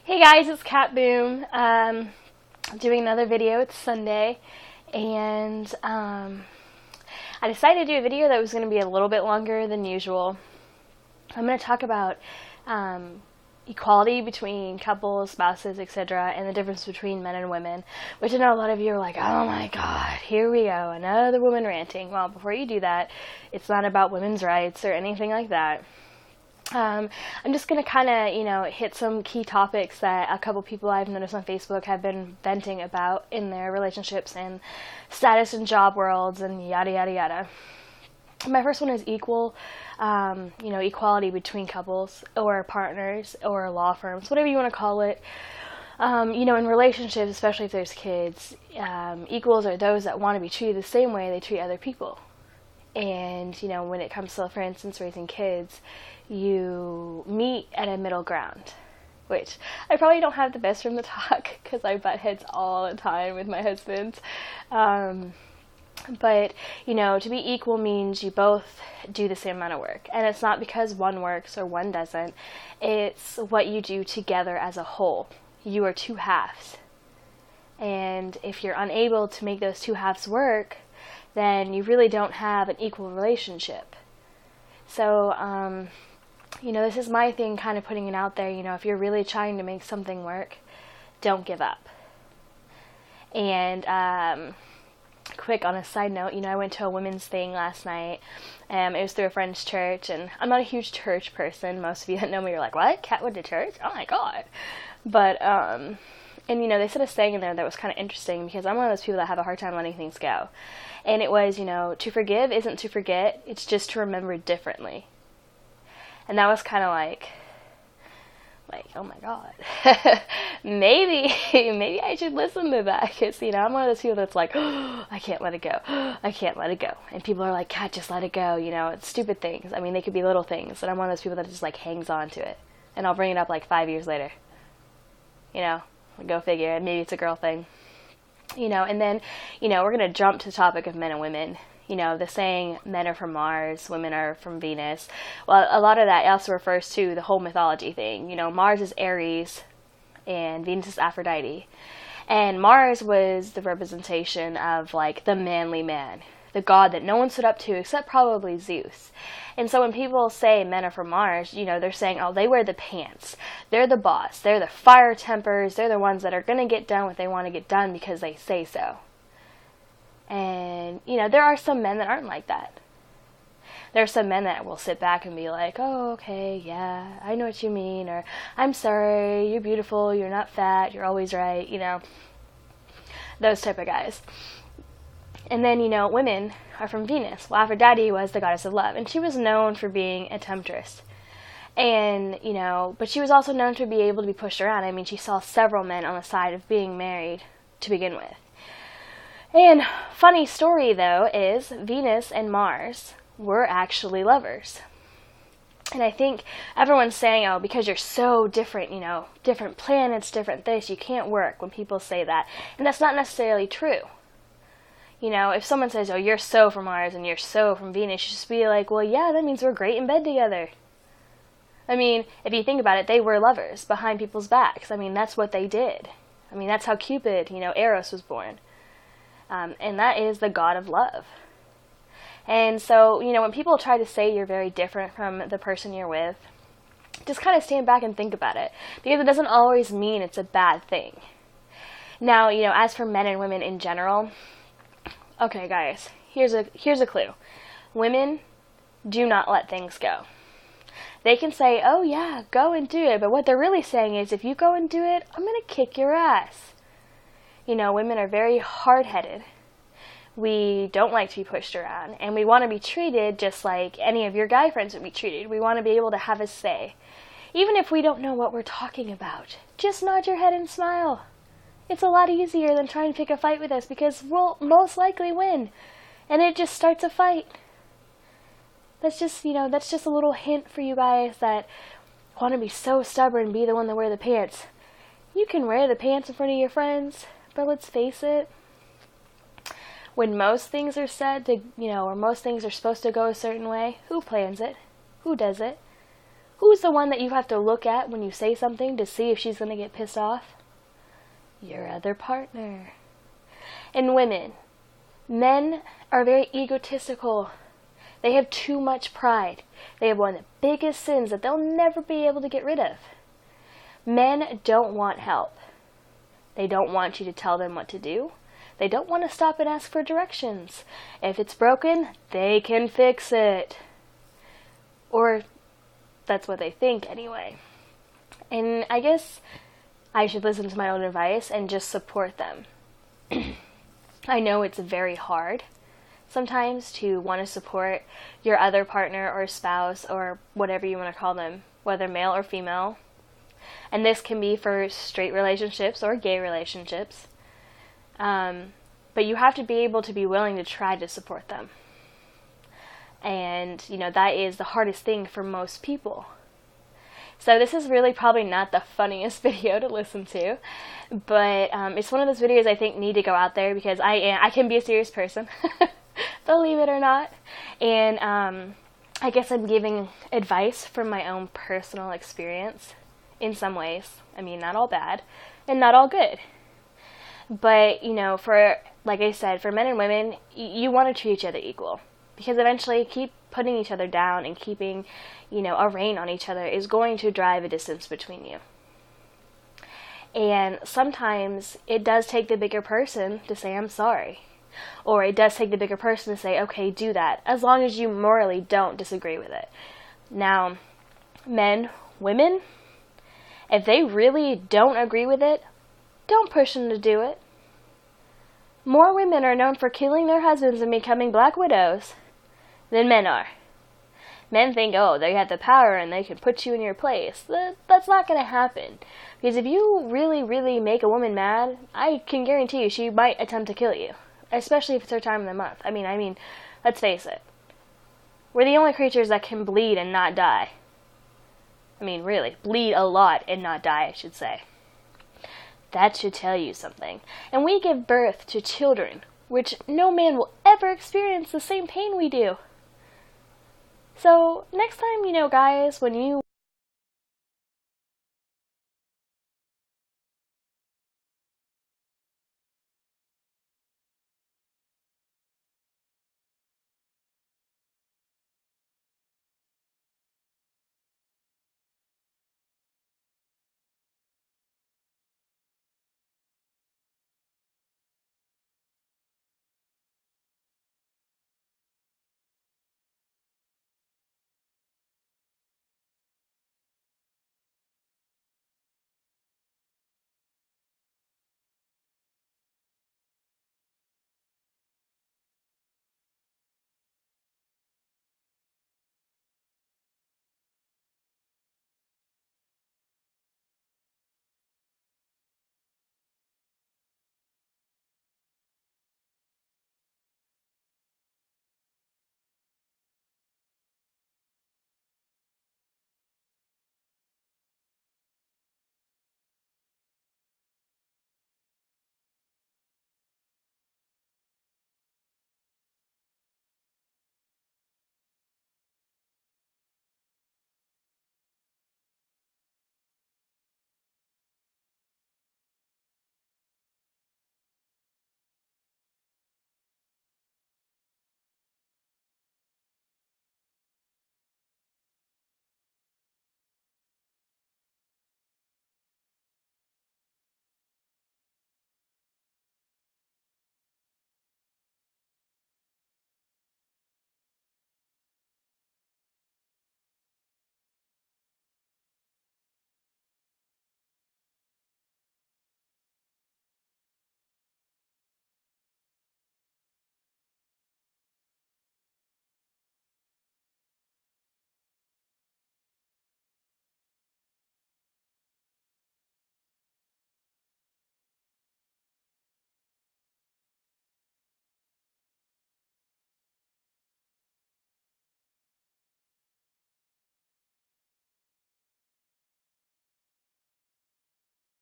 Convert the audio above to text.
Hey guys, it's Cat Boom. Doing another video. It's Sunday, and I decided to do a video that was going to be a little bit longer than usual. I'm going to talk about equality between couples, spouses, etc., and the difference between men and women, which I know a lot of you are like, oh my god, here we go, another woman ranting. Well, before you do that, it's not about women's rights or anything like that. I'm just going to kind of, hit some key topics that a couple people I've noticed on Facebook have been venting about in their relationships and status and job worlds and yada, yada, yada. My first one is equality between couples or partners or law firms, whatever you want to call it. In relationships, especially if there's kids, equals are those that want to be treated the same way they treat other people. And, when it comes to, for instance, raising kids, you meet at a middle ground, which I probably don't have the best room to talk because I butt heads all the time with my husband. But, to be equal means you both do the same amount of work. And it's not because one works or one doesn't. It's what you do together as a whole. You are two halves. And if you're unable to make those two halves work, then you really don't have an equal relationship. So, this is my thing, kind of putting it out there. If you're really trying to make something work, don't give up. And quick on a side note, I went to a women's thing last night. It was through a friend's church, and I'm not a huge church person. Most of you that know me are like, what? Kat went to church? Oh my god. But, they said a saying in there that was kind of interesting because I'm one of those people that have a hard time letting things go. And it was, to forgive isn't to forget, it's just to remember differently. And that was kind of like, oh my god, maybe I should listen to that, because, I'm one of those people that's like, oh, I can't let it go, I can't let it go. And people are like, Kat, just let it go, it's stupid things. I mean, they could be little things, and I'm one of those people that just, hangs on to it. And I'll bring it up, 5 years later. Go figure, and maybe it's a girl thing. And then, we're going to jump to the topic of men and women. The saying, men are from Mars, women are from Venus. Well, a lot of that also refers to the whole mythology thing. Mars is Aries, and Venus is Aphrodite. And Mars was the representation of, the manly man, the god that no one stood up to except probably Zeus. And so when people say men are from Mars, they're saying, oh, they wear the pants. They're the boss. They're the fire tempers. They're the ones that are going to get done what they want to get done because they say so. And, there are some men that aren't like that. There are some men that will sit back and be like, oh, okay, yeah, I know what you mean. Or, I'm sorry, you're beautiful, you're not fat, you're always right, Those type of guys. And then, women are from Venus. Well, Aphrodite was the goddess of love, and she was known for being a temptress. And, but she was also known to be able to be pushed around. I mean, she saw several men on the side of being married to begin with. And funny story, though, is Venus and Mars were actually lovers. And I think everyone's saying, oh, because you're so different, different planets, different this, you can't work when people say that. And that's not necessarily true. If someone says, oh, you're so from Mars and you're so from Venus, you just be like, well, yeah, that means we're great in bed together. I mean, if you think about it, they were lovers behind people's backs. I mean, that's what they did. I mean, that's how Cupid, Eros was born. And that is the god of love. And so, when people try to say you're very different from the person you're with, just kind of stand back and think about it. Because it doesn't always mean it's a bad thing. Now, as for men and women in general, okay, guys, here's a clue. Women do not let things go. They can say, oh yeah, go and do it. But what they're really saying is, if you go and do it, I'm going to kick your ass. Women are very hard-headed. We don't like to be pushed around, and we want to be treated just like any of your guy friends would be treated. We want to be able to have a say. Even if we don't know what we're talking about, just nod your head and smile. It's a lot easier than trying to pick a fight with us, because we'll most likely win, and it just starts a fight. That's just a little hint for you guys that want to be so stubborn and be the one to wear the pants. You can wear the pants in front of your friends, but let's face it, when most things are said to, or most things are supposed to go a certain way, who plans it? Who does it? Who's the one that you have to look at when you say something to see if she's going to get pissed off? Your other partner. And women, men are very egotistical. They have too much pride. They have one of the biggest sins that they'll never be able to get rid of. Men don't want help. They don't want you to tell them what to do. They don't want to stop and ask for directions. If it's broken, they can fix it. Or that's what they think anyway. And I guess I should listen to my own advice and just support them. I know it's very hard sometimes to want to support your other partner or spouse or whatever you want to call them, whether male or female. And this can be for straight relationships or gay relationships. But you have to be able to be willing to try to support them. And, that is the hardest thing for most people. So this is really probably not the funniest video to listen to, but it's one of those videos I think need to go out there because I can be a serious person, believe it or not. And I guess I'm giving advice from my own personal experience in some ways. I mean, not all bad and not all good. But, for, like I said, for men and women, you want to treat each other equal. Because eventually keep putting each other down and keeping, a rein on each other is going to drive a distance between you. And sometimes it does take the bigger person to say, I'm sorry. Or it does take the bigger person to say, okay, do that, as long as you morally don't disagree with it. Now, men, women, if they really don't agree with it, don't push them to do it. More women are known for killing their husbands and becoming black widows than men are. Men think, they have the power and they can put you in your place. That's not going to happen. Because if you really, really make a woman mad, I can guarantee you she might attempt to kill you. Especially if it's her time of the month. I mean, let's face it. We're the only creatures that can bleed and not die. I mean, really, bleed a lot and not die, I should say. That should tell you something. And we give birth to children, which no man will ever experience the same pain we do. So, next time, guys, when you